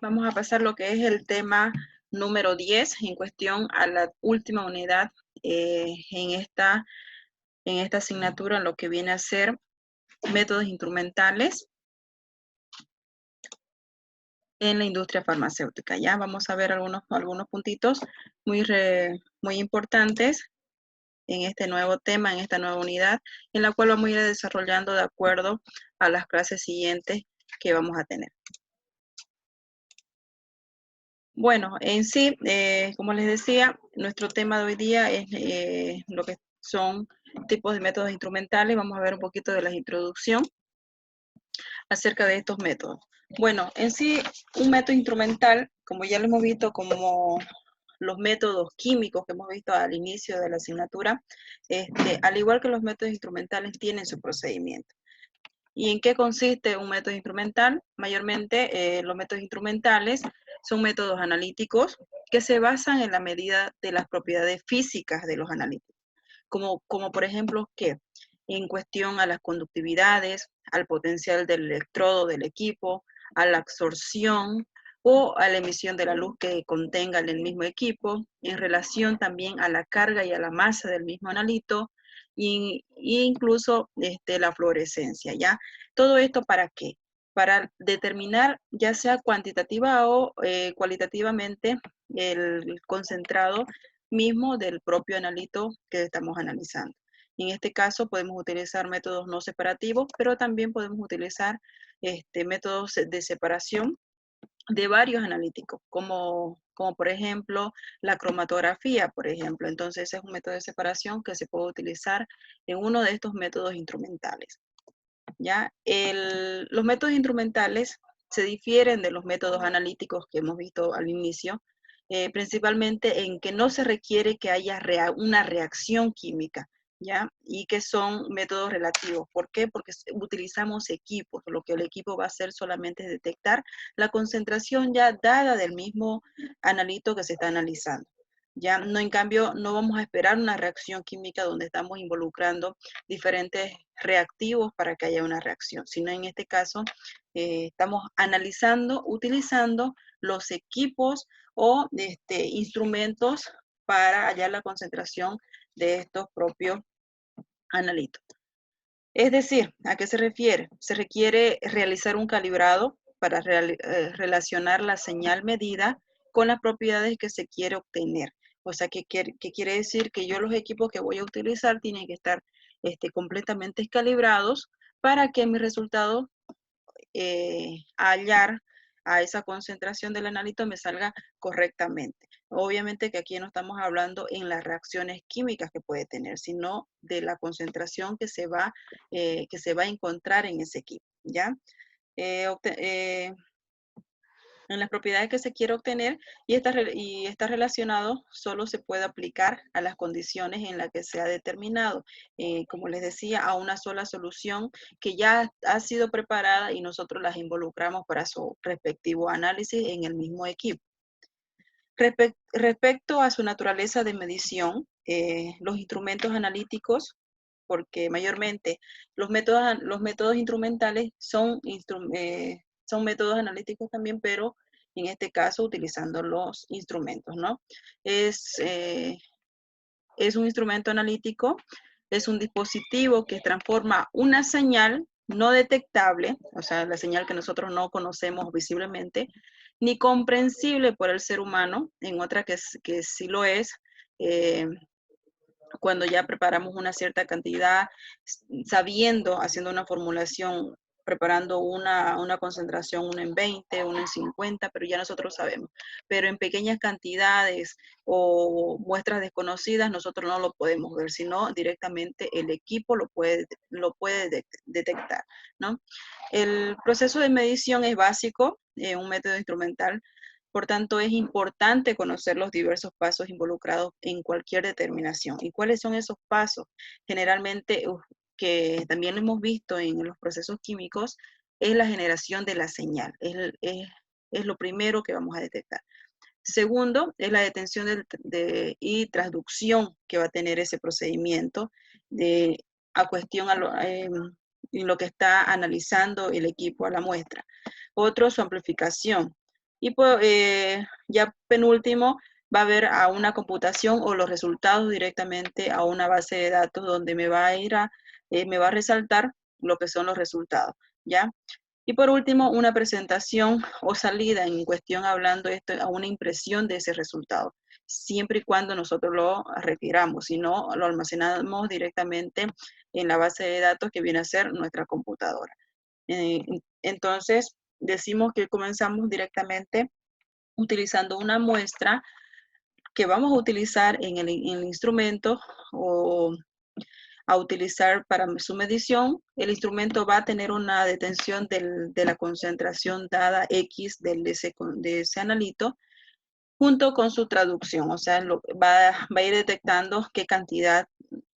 Vamos a pasar lo que es el tema número 10 en cuestión a la última unidad en esta asignatura, en lo que viene a ser métodos instrumentales en la industria farmacéutica. Ya vamos a ver algunos puntitos muy importantes en este nuevo tema, en esta nueva unidad, en la cual vamos a ir desarrollando de acuerdo a las clases siguientes que vamos a tener. Bueno, en sí, como les decía, nuestro tema de hoy día es lo que son tipos de métodos instrumentales. Vamos a ver un poquito de la introducción acerca de estos métodos. Bueno, en sí, un método instrumental, como ya lo hemos visto, como los métodos químicos que hemos visto al inicio de la asignatura, al igual que los métodos instrumentales, tienen su procedimiento. ¿Y en qué consiste un método instrumental? Mayormente los métodos instrumentales son métodos analíticos que se basan en la medida de las propiedades físicas de los analíticos, como por ejemplo que en cuestión a las conductividades, al potencial del electrodo del equipo, a la absorción o a la emisión de la luz que contenga el mismo equipo, en relación también a la carga y a la masa del mismo analito, e incluso la fluorescencia, ¿ya? Todo esto ¿para qué? Para determinar ya sea cuantitativa o cualitativamente el concentrado mismo del propio analito que estamos analizando. En este caso podemos utilizar métodos no separativos, pero también podemos utilizar métodos de separación de varios analíticos, como por ejemplo la cromatografía, por ejemplo. Entonces ese es un método de separación que se puede utilizar en uno de estos métodos instrumentales. ¿Ya? Los métodos instrumentales se difieren de los métodos analíticos que hemos visto al inicio, principalmente en que no se requiere que haya una reacción química, ¿ya? Y que son métodos relativos. ¿Por qué? Porque utilizamos equipos. Lo que el equipo va a hacer solamente es detectar la concentración ya dada del mismo analito que se está analizando. Ya no, en cambio, no vamos a esperar una reacción química donde estamos involucrando diferentes reactivos para que haya una reacción, sino en este caso estamos analizando, utilizando los equipos o instrumentos para hallar la concentración de estos propios analitos. Es decir, ¿a qué se refiere? Se requiere realizar un calibrado para relacionar la señal medida con las propiedades que se quiere obtener. O sea, ¿qué quiere decir? Que yo los equipos que voy a utilizar tienen que estar completamente calibrados para que mi resultado hallar a esa concentración del analito me salga correctamente. Obviamente que aquí no estamos hablando en las reacciones químicas que puede tener, sino de la concentración que se va a encontrar en ese equipo, ¿ya? En las propiedades que se quiere obtener y está relacionado solo se puede aplicar a las condiciones en las que se ha determinado, como les decía, a una sola solución que ya ha sido preparada y nosotros las involucramos para su respectivo análisis en el mismo equipo. Respecto a su naturaleza de medición, los instrumentos analíticos, porque mayormente los métodos instrumentales son métodos analíticos también, pero en este caso utilizando los instrumentos, ¿no? Es un instrumento analítico, es un dispositivo que transforma una señal no detectable, o sea, la señal que nosotros no conocemos visiblemente, ni comprensible por el ser humano, en otra que sí lo es, eh, cuando ya preparamos una cierta cantidad, sabiendo, haciendo una formulación, preparando una concentración, uno en 20, uno en 50, pero ya nosotros sabemos. Pero en pequeñas cantidades o muestras desconocidas, nosotros no lo podemos ver, sino directamente el equipo lo puede detectar, ¿no? El proceso de medición es básico, un método instrumental. Por tanto, es importante conocer los diversos pasos involucrados en cualquier determinación. ¿Y cuáles son esos pasos? Generalmente, que también lo hemos visto en los procesos químicos, es la generación de la señal. Es lo primero que vamos a detectar. Segundo, es la detención y transducción que va a tener ese procedimiento a cuestión en lo que está analizando el equipo a la muestra. Otro, su amplificación. Y pues, ya penúltimo, va a haber a una computación o los resultados directamente a una base de datos donde me va a ir me va a resaltar lo que son los resultados, ¿ya? Y por último, una presentación o salida en cuestión hablando esto a una impresión de ese resultado, siempre y cuando nosotros lo requiramos, si no, lo almacenamos directamente en la base de datos que viene a ser nuestra computadora. Entonces, decimos que comenzamos directamente utilizando una muestra que vamos a utilizar en el instrumento o a utilizar para su medición. El instrumento va a tener una detención de la concentración dada X de ese analito junto con su traducción, o sea, va a ir detectando qué cantidad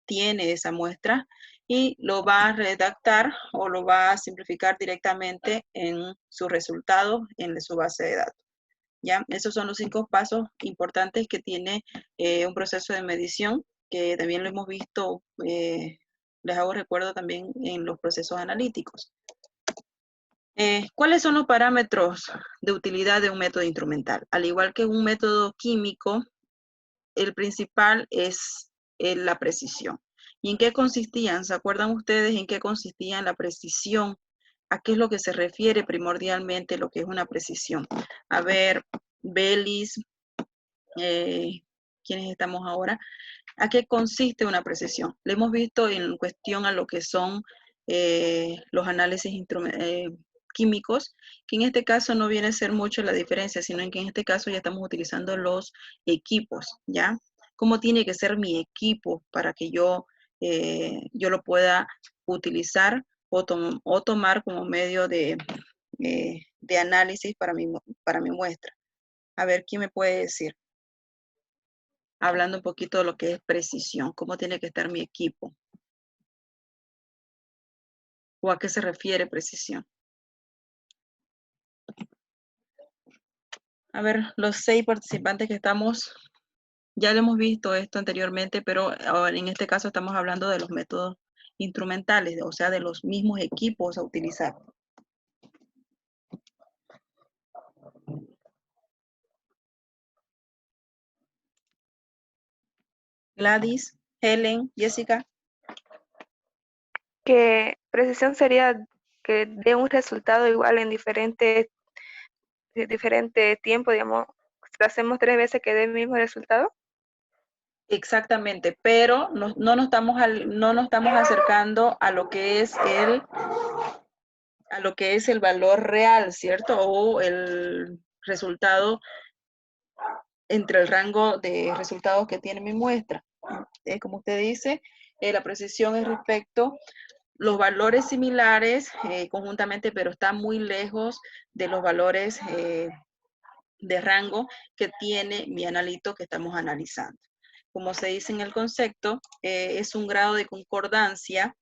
tiene esa muestra y lo va a redactar o lo va a simplificar directamente en su resultado en su base de datos. ¿Ya? Esos son los 5 pasos importantes que tiene un proceso de medición, que también lo hemos visto, les hago recuerdo también en los procesos analíticos. ¿Cuáles son los parámetros de utilidad de un método instrumental? Al igual que un método químico, el principal es la precisión. ¿Y en qué consistían? ¿Se acuerdan ustedes en qué consistía la precisión? ¿A qué es lo que se refiere primordialmente lo que es una precisión? A ver, Bellis, ¿quiénes estamos ahora? ¿A qué consiste una precisión? Le hemos visto en cuestión a lo que son los análisis químicos, que en este caso no viene a ser mucho la diferencia, sino en que en este caso ya estamos utilizando los equipos, ¿ya? ¿Cómo tiene que ser mi equipo para que yo lo pueda utilizar o tomar como medio de análisis para mi muestra? A ver, ¿quién me puede decir? Hablando un poquito de lo que es precisión, cómo tiene que estar mi equipo o a qué se refiere precisión. A ver, los 6 participantes que estamos, ya lo hemos visto esto anteriormente, pero ahora en este caso estamos hablando de los métodos instrumentales, o sea, de los mismos equipos a utilizar. Gladys, Helen, Jessica. Que precisión sería que dé un resultado igual en diferente tiempo, digamos, si hacemos 3 veces que dé el mismo resultado. Exactamente, pero no nos estamos acercando a lo que es el valor real, ¿cierto? O el resultado entre el rango de resultados que tiene mi muestra. Como usted dice, la precisión es respecto los valores similares conjuntamente, pero está muy lejos de los valores de rango que tiene mi analito que estamos analizando. Como se dice en el concepto, es un grado de concordancia.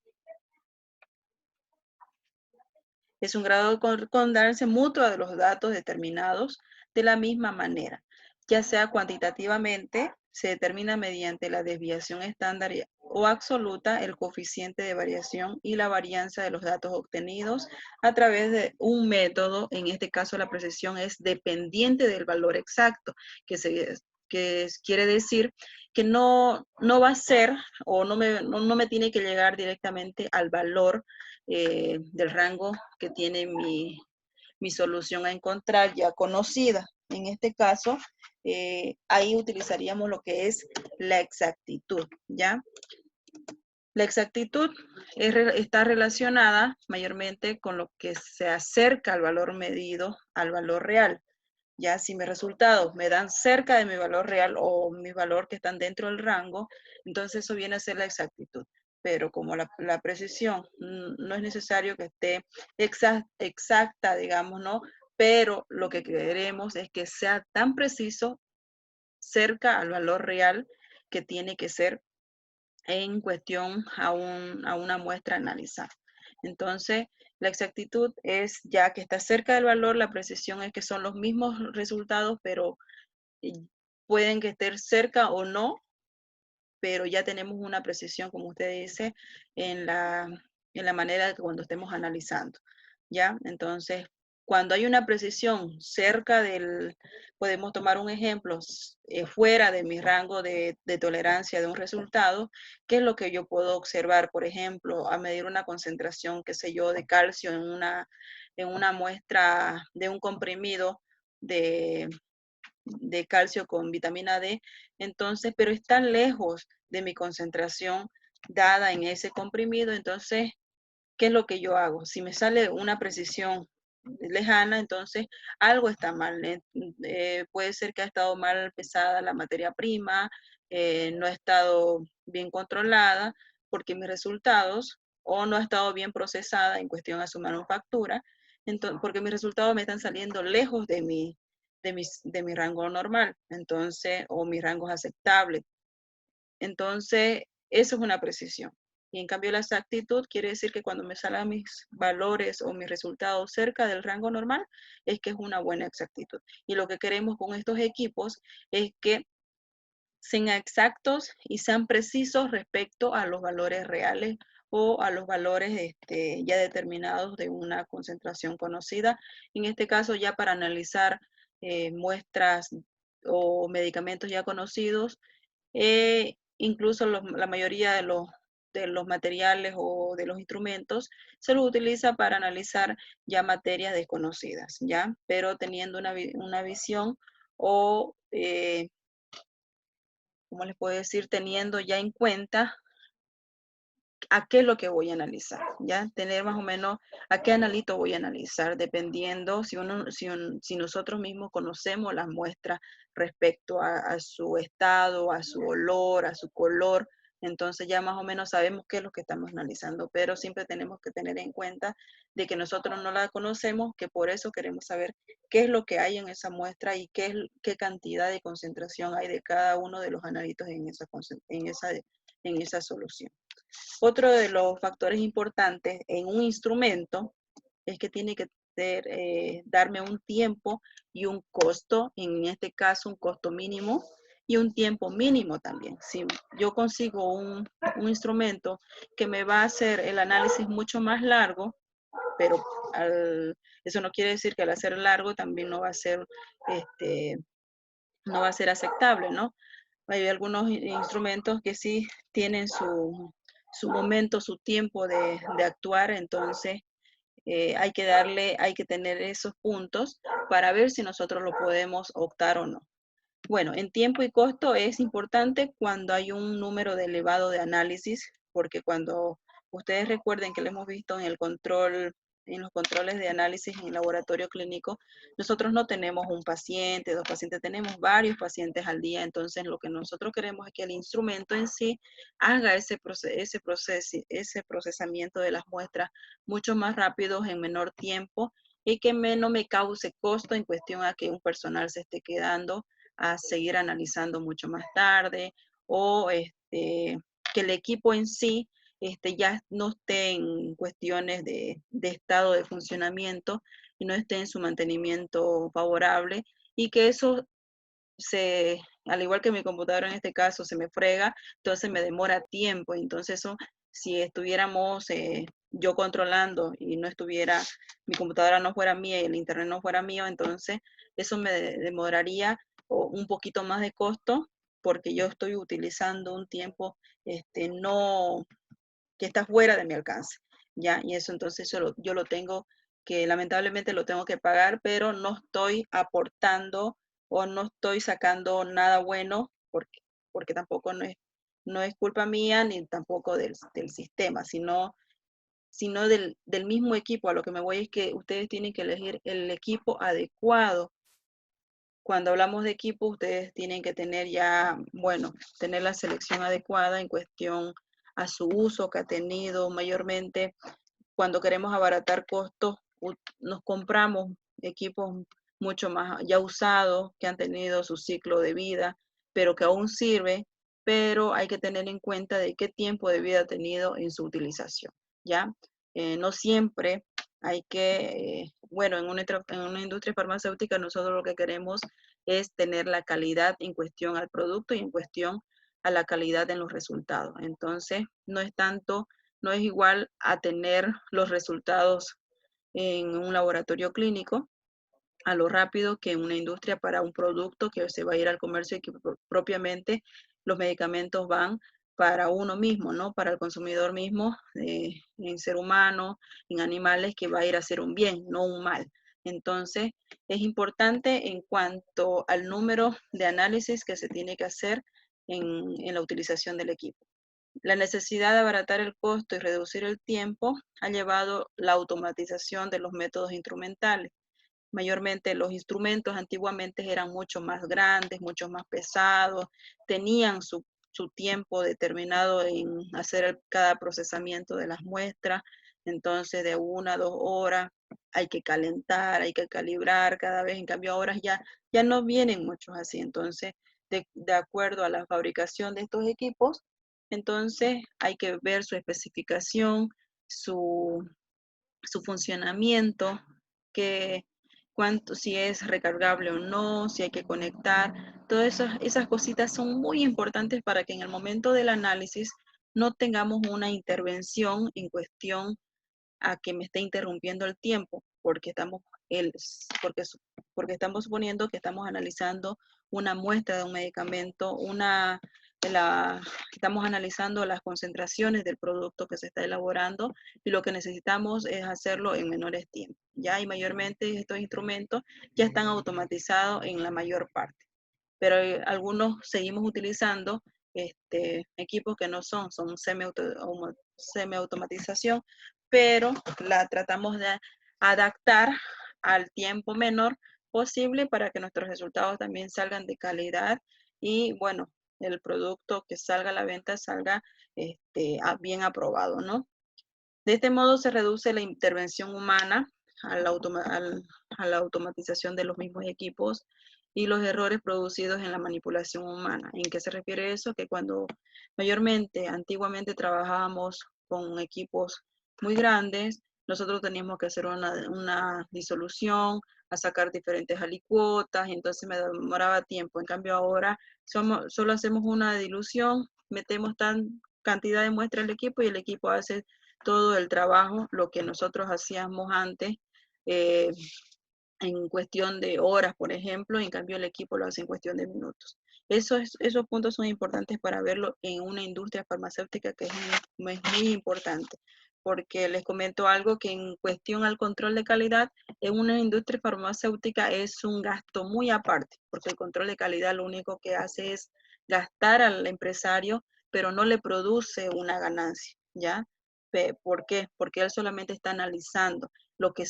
Es un grado de concordancia mutua de los datos determinados de la misma manera, ya sea cuantitativamente, se determina mediante la desviación estándar o absoluta el coeficiente de variación y la varianza de los datos obtenidos a través de un método. En este caso, la precisión es dependiente del valor exacto, que quiere decir que no va a ser o no me tiene que llegar directamente al valor del rango que tiene mi solución a encontrar ya conocida. En este caso, ahí utilizaríamos lo que es la exactitud, ¿ya? La exactitud está relacionada mayormente con lo que se acerca al valor medido, al valor real. Ya si mis resultados me dan cerca de mi valor real o mi valor que están dentro del rango, entonces eso viene a ser la exactitud. Pero como la precisión no es necesario que esté exacta, digamos, ¿no? Pero lo que queremos es que sea tan preciso cerca al valor real que tiene que ser en cuestión a una muestra analizada. Entonces, la exactitud es ya que está cerca del valor, la precisión es que son los mismos resultados, pero pueden que estén cerca o no, pero ya tenemos una precisión, como usted dice, en la manera de que cuando estemos analizando, ¿ya? Entonces, cuando hay una precisión cerca del, podemos tomar un ejemplo, fuera de mi rango de tolerancia de un resultado, ¿qué es lo que yo puedo observar? Por ejemplo, a medir una concentración, qué sé yo, de calcio en una muestra de un comprimido de calcio con vitamina D, entonces, pero está lejos de mi concentración dada en ese comprimido, entonces, ¿qué es lo que yo hago? Si me sale una precisión lejana, entonces algo está mal. Puede ser que ha estado mal pesada la materia prima, no ha estado bien controlada, porque mis resultados, o no ha estado bien procesada en cuestión a su manufactura, entonces, porque mis resultados me están saliendo lejos de mi rango normal, entonces, o mi rango es aceptable. Entonces, eso es una precisión. Y en cambio la exactitud quiere decir que cuando me salgan mis valores o mis resultados cerca del rango normal, es que es una buena exactitud. Y lo que queremos con estos equipos es que sean exactos y sean precisos respecto a los valores reales o a los valores ya determinados de una concentración conocida. En este caso, ya para analizar muestras o medicamentos ya conocidos, incluso la mayoría de los materiales o de los instrumentos se los utiliza para analizar ya materias desconocidas, ¿ya? Pero teniendo una visión o, ¿cómo les puedo decir? Teniendo ya en cuenta a qué es lo que voy a analizar, ¿ya? Tener más o menos a qué analito voy a analizar, dependiendo si nosotros mismos conocemos las muestras respecto a su estado, a su olor, a su color, entonces ya más o menos sabemos qué es lo que estamos analizando, pero siempre tenemos que tener en cuenta de que nosotros no la conocemos, que por eso queremos saber qué es lo que hay en esa muestra y qué cantidad de concentración hay de cada uno de los analitos en esa solución. Otro de los factores importantes en un instrumento es que tiene que darme un tiempo y un costo, en este caso un costo mínimo y un tiempo mínimo también. Si yo consigo un instrumento que me va a hacer el análisis mucho más largo, pero eso no quiere decir que al hacer largo también no va a ser, no va a ser aceptable, ¿no? Hay algunos instrumentos que sí tienen su momento, su tiempo de actuar, entonces hay que tener esos puntos para ver si nosotros lo podemos optar o no. Bueno, en tiempo y costo es importante cuando hay un número elevado de análisis, porque cuando ustedes recuerden que lo hemos visto en el control, en los controles de análisis en el laboratorio clínico, nosotros no tenemos un paciente, dos pacientes, tenemos varios pacientes al día, entonces lo que nosotros queremos es que el instrumento en sí haga ese procesamiento de las muestras mucho más rápido, en menor tiempo, y que no me cause costo en cuestión a que un personal se esté quedando a seguir analizando mucho más tarde, o que el equipo en sí ya no esté en cuestiones de estado de funcionamiento y no esté en su mantenimiento favorable, y que eso al igual que mi computadora en este caso, se me frega, entonces me demora tiempo. Entonces eso, si estuviéramos yo controlando y no estuviera, mi computadora no fuera mía y el internet no fuera mío, entonces eso me demoraría un poquito más de costo, porque yo estoy utilizando un tiempo no, que está fuera de mi alcance, ¿ya? Y eso entonces yo lo tengo que, lamentablemente lo tengo que pagar, pero no estoy aportando o no estoy sacando nada bueno, porque tampoco no es culpa mía ni tampoco del sistema, sino del mismo equipo. A lo que me voy es que ustedes tienen que elegir el equipo adecuado. Cuando hablamos de equipo, ustedes tienen que tener ya, bueno, tener la selección adecuada en cuestión a su uso que ha tenido mayormente. Cuando queremos abaratar costos, nos compramos equipos mucho más ya usados, que han tenido su ciclo de vida, pero que aún sirve, pero hay que tener en cuenta de qué tiempo de vida ha tenido en su utilización, ¿ya? No siempre hay que, bueno, en una industria farmacéutica nosotros lo que queremos es tener la calidad en cuestión al producto y en cuestión a la calidad en los resultados. Entonces, no es igual a tener los resultados en un laboratorio clínico a lo rápido que en una industria para un producto que se va a ir al comercio y que propiamente los medicamentos van para uno mismo, ¿no? Para el consumidor mismo, en ser humano, en animales, que va a ir a hacer un bien, no un mal. Entonces, es importante en cuanto al número de análisis que se tiene que hacer en la utilización del equipo. La necesidad de abaratar el costo y reducir el tiempo ha llevado la automatización de los métodos instrumentales. Mayormente los instrumentos antiguamente eran mucho más grandes, mucho más pesados, tenían su tiempo determinado en hacer cada procesamiento de las muestras, entonces de 1 a 2 horas hay que calentar, hay que calibrar cada vez, en cambio ahora ya no vienen muchos así, entonces de acuerdo a la fabricación de estos equipos, entonces hay que ver su especificación, su, su funcionamiento, que cuánto, si es recargable o no, si hay que conectar, todas esas cositas son muy importantes para que en el momento del análisis no tengamos una intervención en cuestión a que me esté interrumpiendo el tiempo, el, porque, porque estamos suponiendo que estamos analizando una muestra de un medicamento, estamos analizando las concentraciones del producto que se está elaborando y lo que necesitamos es hacerlo en menores tiempos. Ya, y mayormente estos instrumentos ya están automatizados en la mayor parte, pero algunos seguimos utilizando equipos que no son semi-automatización, pero la tratamos de adaptar al tiempo menor posible para que nuestros resultados también salgan de calidad y, bueno, el producto que salga a la venta salga bien aprobado, ¿no? De este modo se reduce la intervención humana a la automatización de los mismos equipos y los errores producidos en la manipulación humana. ¿En qué se refiere eso? Que cuando antiguamente trabajábamos con equipos muy grandes, nosotros teníamos que hacer una disolución, a sacar diferentes alicuotas, y entonces me demoraba tiempo. En cambio ahora solo hacemos una dilución, metemos tan cantidad de muestra al equipo y el equipo hace todo el trabajo, lo que nosotros hacíamos antes, eh, en cuestión de horas, por ejemplo, en cambio el equipo lo hace en cuestión de minutos. Esos puntos son importantes para verlo en una industria farmacéutica que es muy importante, porque les comento algo que en cuestión al control de calidad, en una industria farmacéutica es un gasto muy aparte, porque el control de calidad lo único que hace es gastar al empresario, pero no le produce una ganancia, ¿ya? ¿Por qué? Porque él solamente está analizando lo que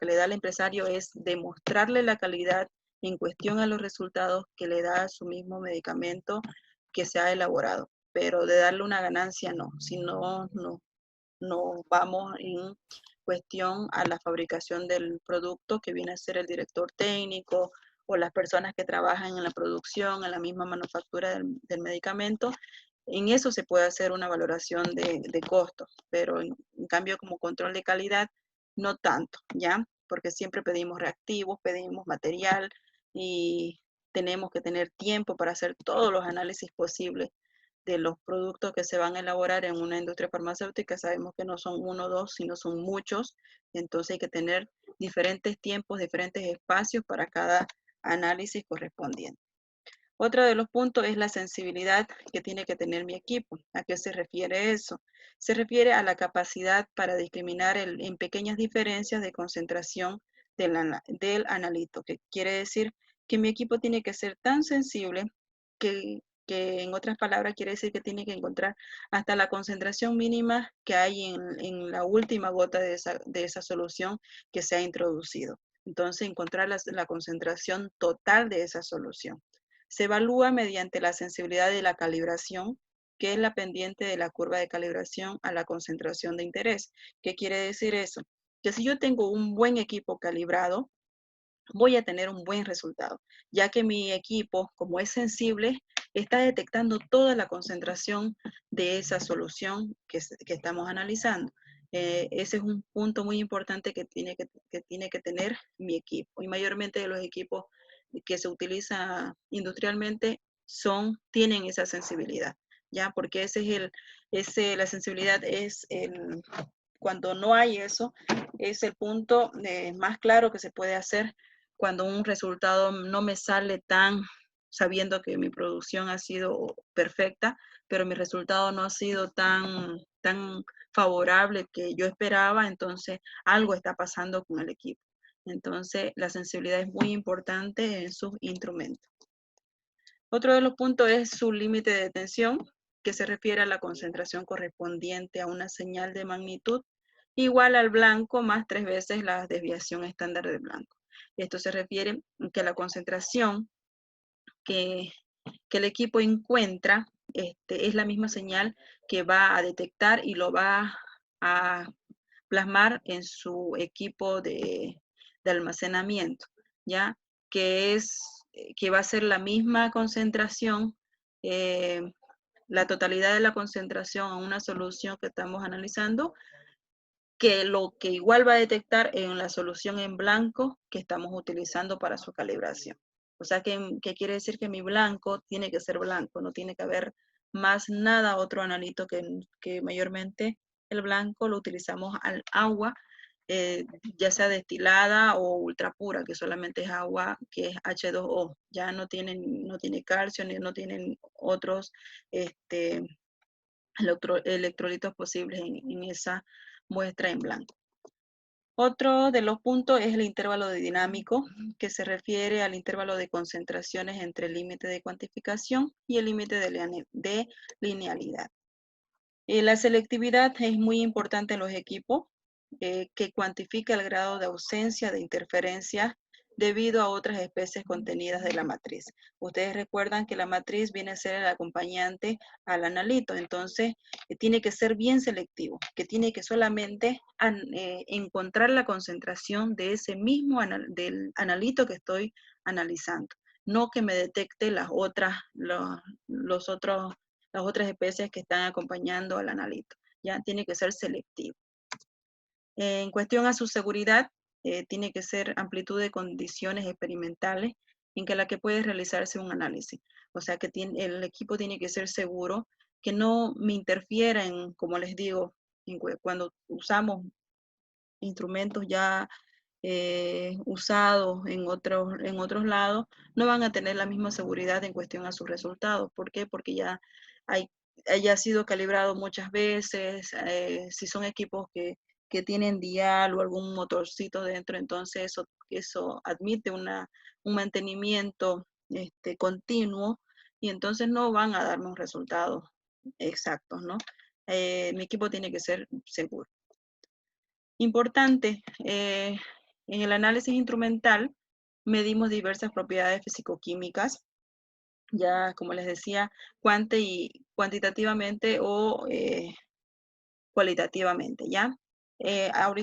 le da al empresario es demostrarle la calidad en cuestión a los resultados que le da su mismo medicamento que se ha elaborado, pero de darle una ganancia no, si no vamos en cuestión a la fabricación del producto que viene a ser el director técnico o las personas que trabajan en la producción, en la misma manufactura del medicamento. En eso se puede hacer una valoración de costos, pero en cambio como control de calidad, no tanto, ¿ya? Porque siempre pedimos reactivos, pedimos material y tenemos que tener tiempo para hacer todos los análisis posibles de los productos que se van a elaborar en una industria farmacéutica. Sabemos que no son uno o dos, sino son muchos. Entonces hay que tener diferentes tiempos, diferentes espacios para cada análisis correspondiente. Otro de los puntos es la sensibilidad que tiene que tener mi equipo. ¿A qué se refiere eso? Se refiere a la capacidad para discriminar en pequeñas diferencias de concentración del analito, que quiere decir que mi equipo tiene que ser tan sensible que en otras palabras quiere decir que tiene que encontrar hasta la concentración mínima que hay en la última gota de esa solución que se ha introducido. Entonces, encontrar la concentración total de esa solución. Se evalúa mediante la sensibilidad de la calibración, que es la pendiente de la curva de calibración a la concentración de interés. ¿Qué quiere decir eso? Que si yo tengo un buen equipo calibrado, voy a tener un buen resultado, ya que mi equipo, como es sensible, está detectando toda la concentración de esa solución que estamos analizando. Ese es un punto muy importante que tiene que tener mi equipo, y mayormente de los equipos que se utiliza industrialmente tienen esa sensibilidad, ¿ya? Porque la sensibilidad es cuando no hay eso, es el punto más claro que se puede hacer cuando un resultado no me sale tan sabiendo que mi producción ha sido perfecta, pero mi resultado no ha sido tan favorable que yo esperaba, entonces algo está pasando con el equipo. Entonces, la sensibilidad es muy importante en sus instrumentos. Otro de los puntos es su límite de tensión, que se refiere a la concentración correspondiente a una señal de magnitud igual al blanco más 3 veces la desviación estándar del blanco. Esto se refiere a que la concentración que el equipo encuentra es la misma señal que va a detectar y lo va a plasmar en su equipo de almacenamiento, ¿ya? Que va a ser la misma concentración, la totalidad de la concentración en una solución que estamos analizando, que lo que igual va a detectar en la solución en blanco que estamos utilizando para su calibración. O sea, que quiere decir que mi blanco tiene que ser blanco, no tiene que haber más nada otro analito que mayormente el blanco lo utilizamos al agua, ya sea destilada o ultra pura, que solamente es agua que es H2O, ya no tiene calcio, ni no tienen otros electrolitos posibles en esa muestra en blanco. Otro de los puntos es el intervalo de dinámico, que se refiere al intervalo de concentraciones entre el límite de cuantificación y el límite de linealidad. La selectividad es muy importante en los equipos, que cuantifica el grado de ausencia de interferencia debido a otras especies contenidas de la matriz. Ustedes recuerdan que la matriz viene a ser el acompañante al analito, entonces tiene que ser bien selectivo, que tiene que solamente encontrar la concentración de ese mismo del analito que estoy analizando, no que me detecte las otras especies que están acompañando al analito. Ya tiene que ser selectivo. En cuestión a su seguridad, tiene que ser amplitud de condiciones experimentales en la que puede realizarse un análisis. O sea que el equipo tiene que ser seguro, que no me interfiera en, como les digo, cuando usamos instrumentos ya usados en otros lados, no van a tener la misma seguridad en cuestión a sus resultados. ¿Por qué? Porque ya haya sido calibrado muchas veces, si son equipos que tienen dial o algún motorcito dentro, entonces eso admite un mantenimiento continuo y entonces no van a darnos resultados exactos, ¿no? Mi equipo tiene que ser seguro. Importante, en el análisis instrumental medimos diversas propiedades fisicoquímicas, ya como les decía, cuantitativamente o cualitativamente, ¿ya? A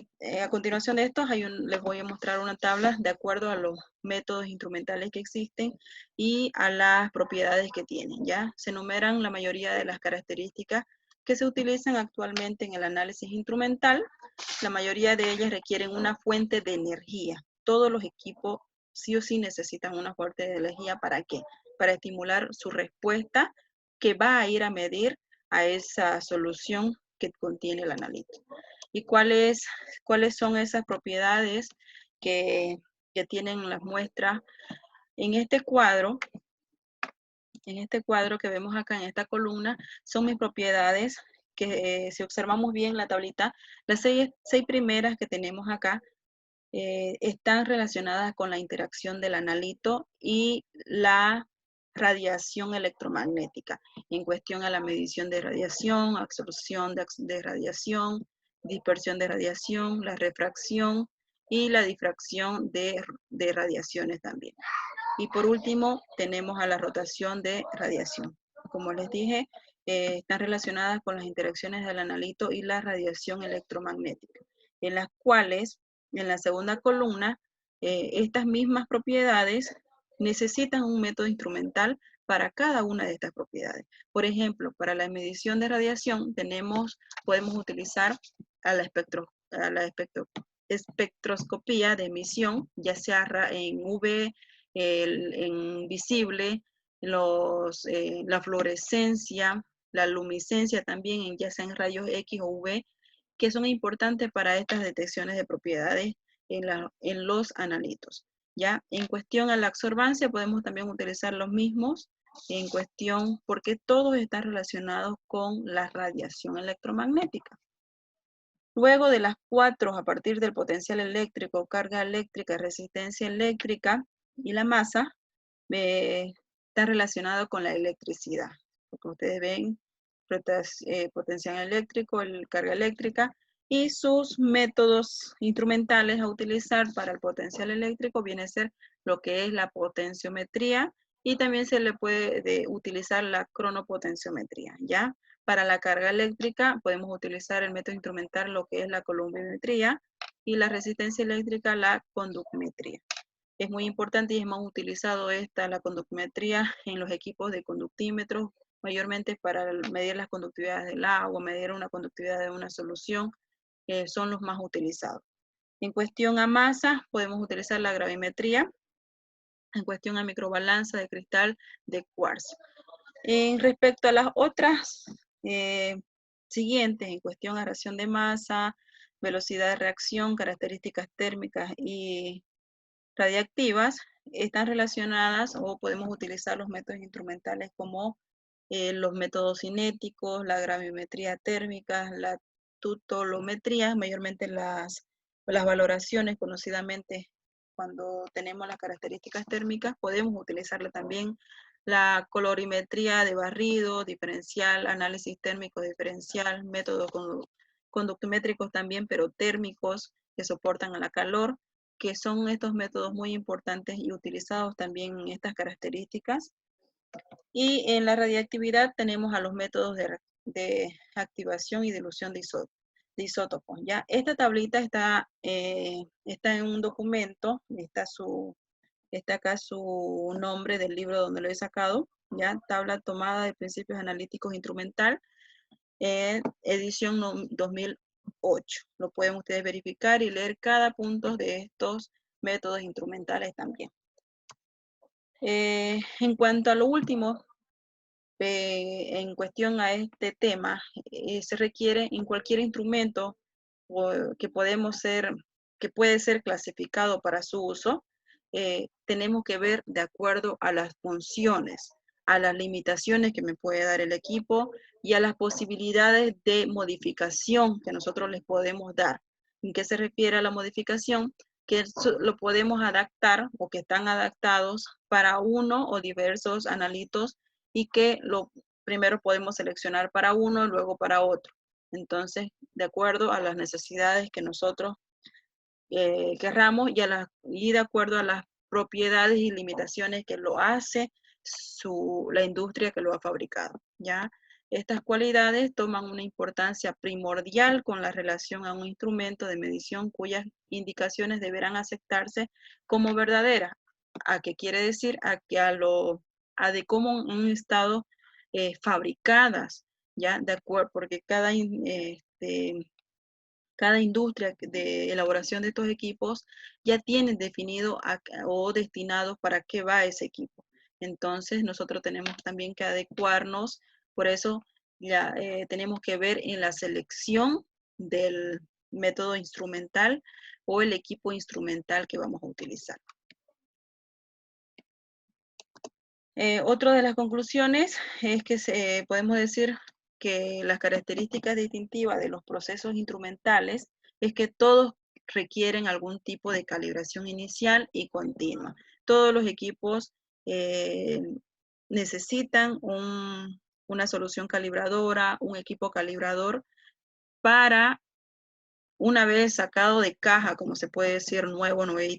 continuación de estos, les voy a mostrar una tabla de acuerdo a los métodos instrumentales que existen y a las propiedades que tienen, ¿ya? Se enumeran la mayoría de las características que se utilizan actualmente en el análisis instrumental. La mayoría de ellas requieren una fuente de energía. Todos los equipos sí o sí necesitan una fuente de energía. ¿Para qué? Para estimular su respuesta que va a ir a medir a esa solución que contiene el analito. ¿Y cuáles son esas propiedades que tienen las muestras? En este cuadro que vemos acá en esta columna, son mis propiedades que si observamos bien la tablita, las seis primeras que tenemos acá están relacionadas con la interacción del analito y la radiación electromagnética, en cuestión a la medición de radiación, absorción de radiación, dispersión de radiación, la refracción y la difracción de radiaciones también. Y por último, tenemos a la rotación de radiación. Como les dije, están relacionadas con las interacciones del analito y la radiación electromagnética, en las cuales, en la segunda columna, estas mismas propiedades necesitan un método instrumental para cada una de estas propiedades. Por ejemplo, para la medición de radiación podemos utilizar a la espectroscopía de emisión, ya sea en UV, en visible, la fluorescencia, la luminiscencia también, ya sea en rayos X o UV, que son importantes para estas detecciones de propiedades en los analitos. ¿Ya? En cuestión a la absorbancia, podemos también utilizar los mismos en cuestión, porque todos están relacionados con la radiación electromagnética. Luego de las 4, a partir del potencial eléctrico, carga eléctrica, resistencia eléctrica y la masa, está relacionado con la electricidad. Porque ustedes ven, potencial eléctrico, carga eléctrica, y sus métodos instrumentales a utilizar para el potencial eléctrico viene a ser lo que es la potenciometría, y también se le puede utilizar la cronopotenciometría, ¿ya? Para la carga eléctrica podemos utilizar el método instrumental, lo que es la columbimetría, y la resistencia eléctrica, la conductimetría. Es muy importante y es más utilizado la conductimetría en los equipos de conductímetros, mayormente para medir las conductividades del agua, medir una conductividad de una solución, son los más utilizados. En cuestión a masa, podemos utilizar la gravimetría. En cuestión a microbalanza de cristal de cuarzo. En respecto a las otras siguientes, en cuestión a reacción de masa, velocidad de reacción, características térmicas y radiactivas, están relacionadas o podemos utilizar los métodos instrumentales como los métodos cinéticos, la gravimetría térmica, la tutolometría, mayormente las valoraciones conocidamente cuando tenemos las características térmicas. Podemos utilizarla también la colorimetría de barrido, diferencial, análisis térmico diferencial, métodos conductimétricos también, pero térmicos que soportan a la calor, que son estos métodos muy importantes y utilizados también en estas características. Y en la radiactividad tenemos a los métodos de activación y dilución de isótopos. ¿Ya? Esta tablita está en un documento, está acá su nombre del libro donde lo he sacado, ¿ya? Tabla tomada de principios analíticos instrumental, edición 2008. Lo pueden ustedes verificar y leer cada punto de estos métodos instrumentales también. En cuanto a lo último, en cuestión a este tema, se requiere en cualquier instrumento que puede ser clasificado para su uso, tenemos que ver de acuerdo a las funciones, a las limitaciones que me puede dar el equipo y a las posibilidades de modificación que nosotros les podemos dar. ¿En qué se refiere a la modificación? Que lo podemos adaptar o que están adaptados para uno o diversos analitos y que primero podemos seleccionar para uno, luego para otro. Entonces, de acuerdo a las necesidades que nosotros querramos y de acuerdo a las propiedades y limitaciones que lo hace la industria que lo ha fabricado, ¿ya? Estas cualidades toman una importancia primordial con la relación a un instrumento de medición cuyas indicaciones deberán aceptarse como verdaderas. ¿A qué quiere decir? A de cómo han estado fabricadas, ¿ya? De acuerdo, porque cada industria de elaboración de estos equipos ya tiene definido o destinado para qué va ese equipo. Entonces, nosotros tenemos también que adecuarnos, por eso ya tenemos que ver en la selección del método instrumental o el equipo instrumental que vamos a utilizar. Otra de las conclusiones es que podemos decir que las características distintivas de los procesos instrumentales es que todos requieren algún tipo de calibración inicial y continua. Todos los equipos necesitan una solución calibradora, un equipo calibrador para, una vez sacado de caja, como se puede decir,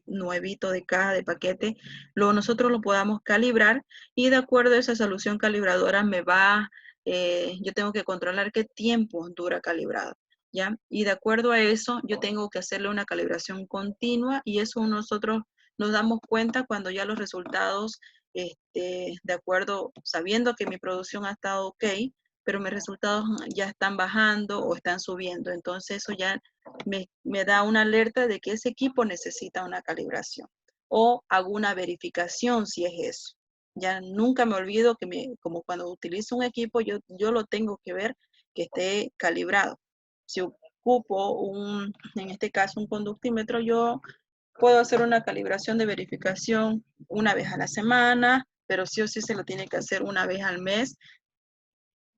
nuevito de caja, de paquete, nosotros lo podamos calibrar y de acuerdo a esa solución calibradora yo tengo que controlar qué tiempo dura calibrado, ¿ya? Y de acuerdo a eso, yo tengo que hacerle una calibración continua y eso nosotros nos damos cuenta cuando ya los resultados, de acuerdo, sabiendo que mi producción ha estado ok, pero mis resultados ya están bajando o están subiendo. Entonces eso ya me da una alerta de que ese equipo necesita una calibración o hago una verificación si es eso. Ya nunca me olvido como cuando utilizo un equipo, yo lo tengo que ver que esté calibrado. Si ocupo en este caso un conductímetro, yo puedo hacer una calibración de verificación una vez a la semana, pero sí o sí se lo tiene que hacer una vez al mes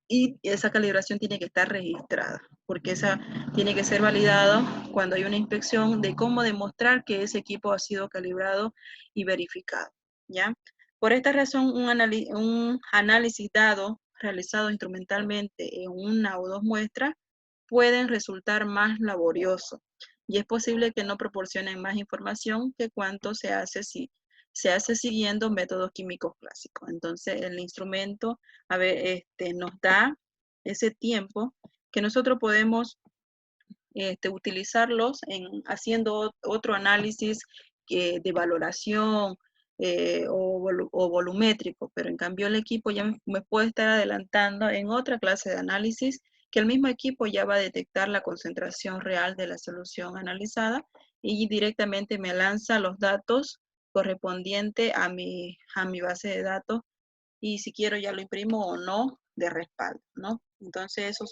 y esa calibración tiene que estar registrada, porque esa tiene que ser validado cuando hay una inspección de cómo demostrar que ese equipo ha sido calibrado y verificado, ¿ya? Por esta razón, un análisis dado realizado instrumentalmente en una o dos muestras pueden resultar más laborioso y es posible que no proporcionen más información que cuanto se hace si se hace siguiendo métodos químicos clásicos. Entonces, el instrumento nos da ese tiempo que nosotros podemos utilizarlos haciendo otro análisis de valoración o volumétrico, pero en cambio el equipo ya me puede estar adelantando en otra clase de análisis que el mismo equipo ya va a detectar la concentración real de la solución analizada y directamente me lanza los datos correspondientes a mi base de datos y si quiero ya lo imprimo o no de respaldo, ¿no? Entonces esos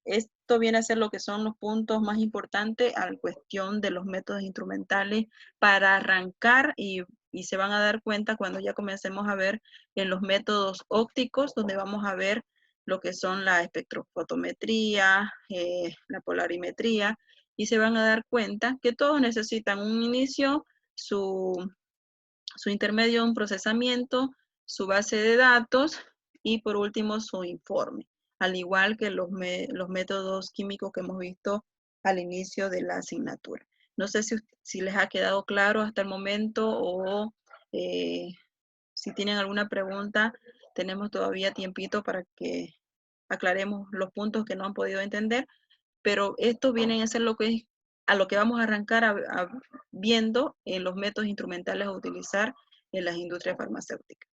esto viene a ser lo que son los puntos más importantes a la cuestión de los métodos instrumentales para arrancar y se van a dar cuenta cuando ya comencemos a ver en los métodos ópticos, donde vamos a ver lo que son la espectrofotometría, la polarimetría, y se van a dar cuenta que todos necesitan un inicio, su intermedio, un procesamiento, su base de datos y por último su informe, al igual que los métodos químicos que hemos visto al inicio de la asignatura. No sé si les ha quedado claro hasta el momento o si tienen alguna pregunta, tenemos todavía tiempito para que aclaremos los puntos que no han podido entender, pero esto viene a ser a lo que vamos a arrancar viendo en los métodos instrumentales a utilizar en las industrias farmacéuticas.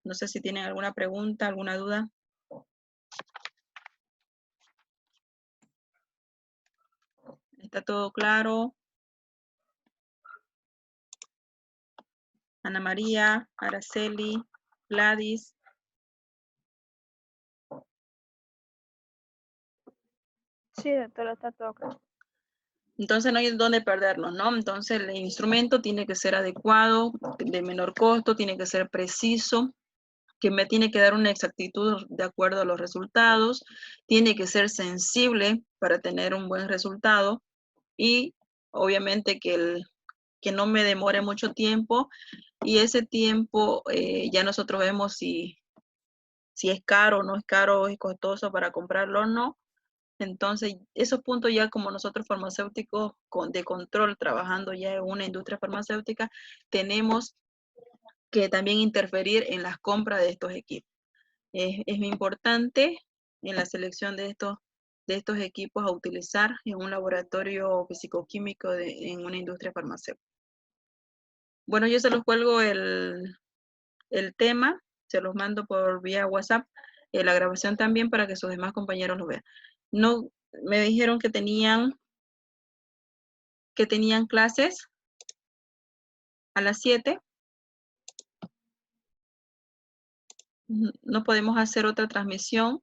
No sé si tienen alguna pregunta, alguna duda. ¿Está todo claro? Ana María, Araceli, Gladys. Sí, doctora, está todo claro. Entonces no hay dónde perdernos, ¿no? Entonces el instrumento tiene que ser adecuado, de menor costo, tiene que ser preciso, que me tiene que dar una exactitud de acuerdo a los resultados, tiene que ser sensible para tener un buen resultado y obviamente que no me demore mucho tiempo y ese tiempo ya nosotros vemos si es caro o no es caro, es costoso para comprarlo o no. Entonces, esos puntos ya como nosotros farmacéuticos de control, trabajando ya en una industria farmacéutica, tenemos que también interferir en las compras de estos equipos. Es muy importante en la selección de estos equipos a utilizar en un laboratorio fisicoquímico en una industria farmacéutica. Bueno, yo se los cuelgo el tema, se los mando por vía WhatsApp, la grabación también para que sus demás compañeros lo vean. No, me dijeron que tenían clases a las 7. No podemos hacer otra transmisión